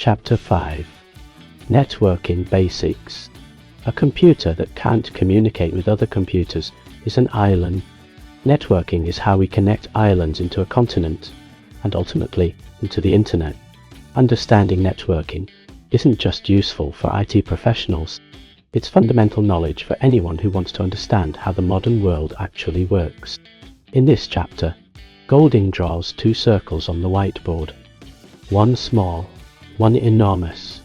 Chapter 5 Networking Basics. A computer that can't communicate with other computers is an island. Networking is how we connect islands into a continent, and ultimately into the internet. Understanding networking isn't just useful for IT professionals, it's fundamental knowledge for anyone who wants to understand how the modern world actually works. In this chapter, Golding draws two circles on the whiteboard, one small, one enormous,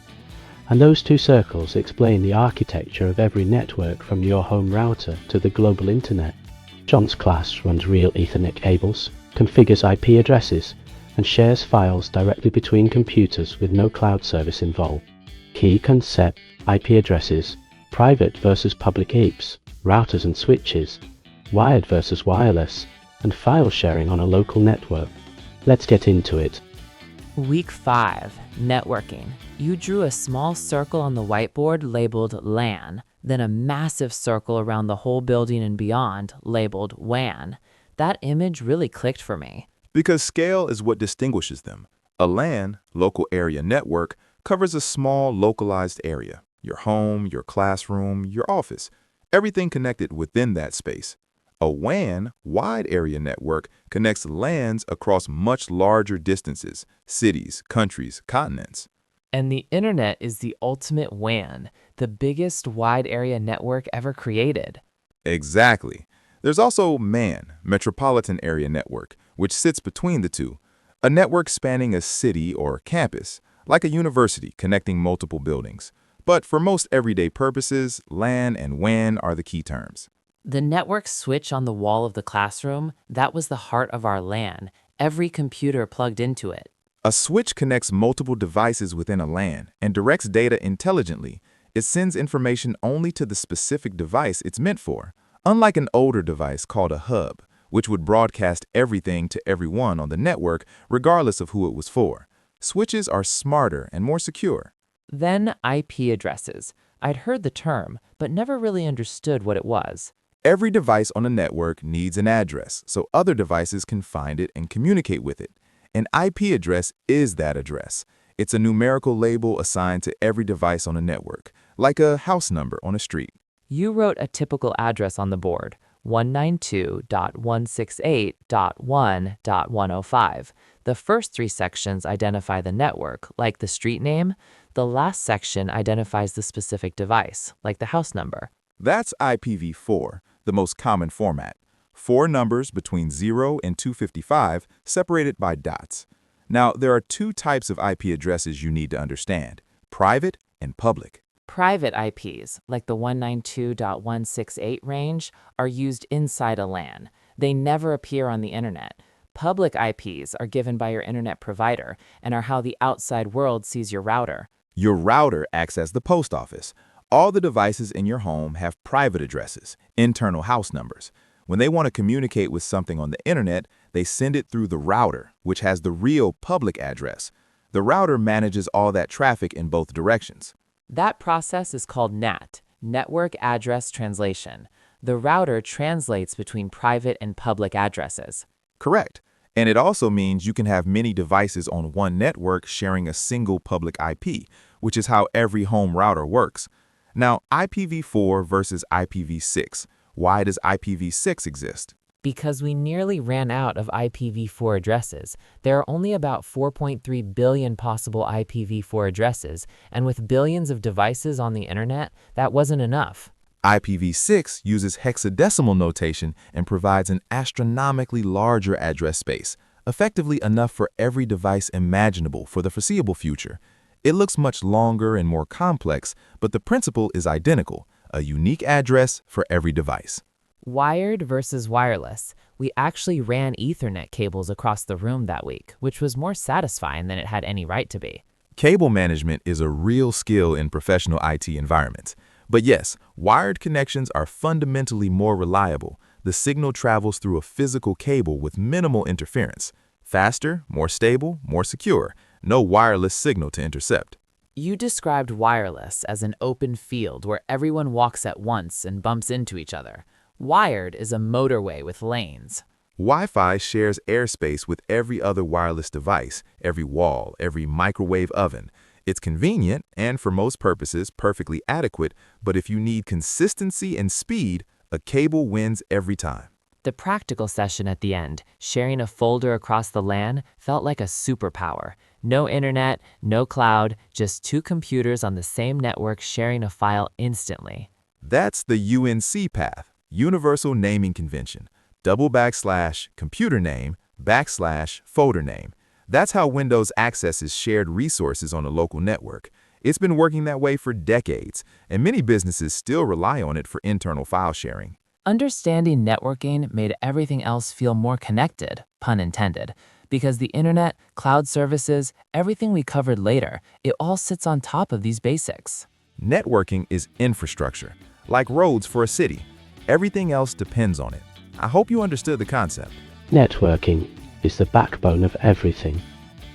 and those two circles explain the architecture of every network from your home router to the global internet. John's class runs real Ethernet cables, configures IP addresses, and shares files directly between computers with no cloud service involved. Key concept: IP addresses, private versus public heaps, routers and switches, wired versus wireless, and file sharing on a local network. Let's get into it. Week 5, Networking. You drew a small circle on the whiteboard labeled LAN, then a massive circle around the whole building and beyond labeled WAN. That image really clicked for me. Because scale is what distinguishes them. A LAN, local area network, covers a small localized area, your home, your classroom, your office, everything connected within that space. A WAN, wide area network, connects LANs across much larger distances, cities, countries, continents. And the internet is the ultimate WAN, the biggest wide area network ever created. Exactly. There's also MAN, Metropolitan Area Network, which sits between the two, a network spanning a city or campus, like a university connecting multiple buildings. But for most everyday purposes, LAN and WAN are the key terms. The network switch on the wall of the classroom, that was the heart of our LAN, every computer plugged into it. A switch connects multiple devices within a LAN and directs data intelligently. It sends information only to the specific device it's meant for, unlike an older device called a hub, which would broadcast everything to everyone on the network regardless of who it was for. Switches are smarter and more secure. Then IP addresses. I'd heard the term, but never really understood what it was. Every device on a network needs an address, so other devices can find it and communicate with it. An IP address is that address. It's a numerical label assigned to every device on a network, like a house number on a street. You wrote a typical address on the board, 192.168.1.105. The first three sections identify the network, like the street name. The last section identifies the specific device, like the house number. That's IPv4, the most common format. 4 numbers between 0 and 255 separated by dots. Now, there are two types of IP addresses you need to understand: private and public. Private IPs, like the 192.168 range, are used inside a LAN. They never appear on the internet. Public IPs are given by your internet provider and are how the outside world sees your router. Your router acts as the post office. All the devices in your home have private addresses, internal house numbers. When they want to communicate with something on the internet, they send it through the router, which has the real public address. The router manages all that traffic in both directions. That process is called NAT, Network Address Translation. The router translates between private and public addresses. Correct. And it also means you can have many devices on one network sharing a single public IP, which is how every home router works. Now, IPv4 versus IPv6. Why does IPv6 exist? Because we nearly ran out of IPv4 addresses. There are only about 4.3 billion possible IPv4 addresses, and with billions of devices on the internet, that wasn't enough. IPv6 uses hexadecimal notation and provides an astronomically larger address space, effectively enough for every device imaginable for the foreseeable future. It looks much longer and more complex, but the principle is identical: a unique address for every device. Wired versus wireless. We actually ran Ethernet cables across the room that week, which was more satisfying than it had any right to be. Cable management is a real skill in professional IT environments. But yes, wired connections are fundamentally more reliable. The signal travels through a physical cable with minimal interference. Faster, more stable, more secure. No wireless signal to intercept. You described wireless as an open field where everyone walks at once and bumps into each other. Wired is a motorway with lanes. Wi-Fi shares airspace with every other wireless device, every wall, every microwave oven. It's convenient and, for most purposes, perfectly adequate, but if you need consistency and speed, a cable wins every time. The practical session at the end, sharing a folder across the LAN, felt like a superpower. No internet, no cloud, just two computers on the same network sharing a file instantly. That's the UNC path, Universal Naming Convention, /computer name /folder name. That's how Windows accesses shared resources on a local network. It's been working that way for decades, and many businesses still rely on it for internal file sharing. Understanding networking made everything else feel more connected, pun intended, because the internet, cloud services, everything we covered later, it all sits on top of these basics. Networking is infrastructure, like roads for a city. Everything else depends on it. I hope you understood the concept. Networking is the backbone of everything.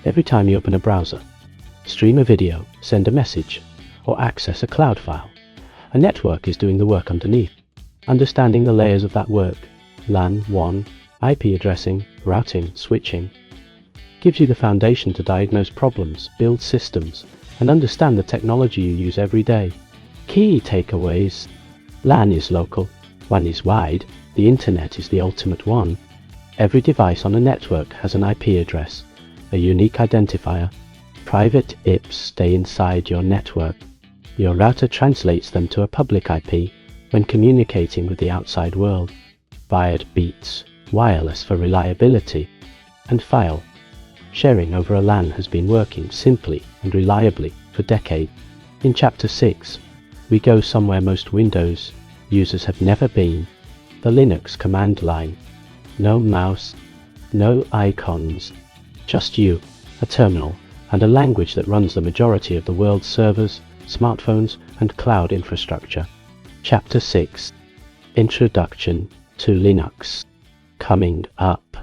Every time you open a browser, stream a video, send a message, or access a cloud file, a network is doing the work underneath. Understanding the layers of that work, LAN, WAN, IP addressing, routing, switching, gives you the foundation to diagnose problems, build systems, and understand the technology you use every day. Key takeaways: LAN is local, WAN is wide, the internet is the ultimate one. Every device on a network has an IP address, a unique identifier. Private IPs stay inside your network. Your router translates them to a public IP when communicating with the outside world. Wired beats wireless for reliability, and file sharing over a LAN has been working simply and reliably for decades. In Chapter 6, we go somewhere most Windows users have never been: the Linux command line. No mouse, no icons, just you, a terminal, and a language that runs the majority of the world's servers, smartphones, and cloud infrastructure. Chapter 6: Introduction to Linux. Coming up.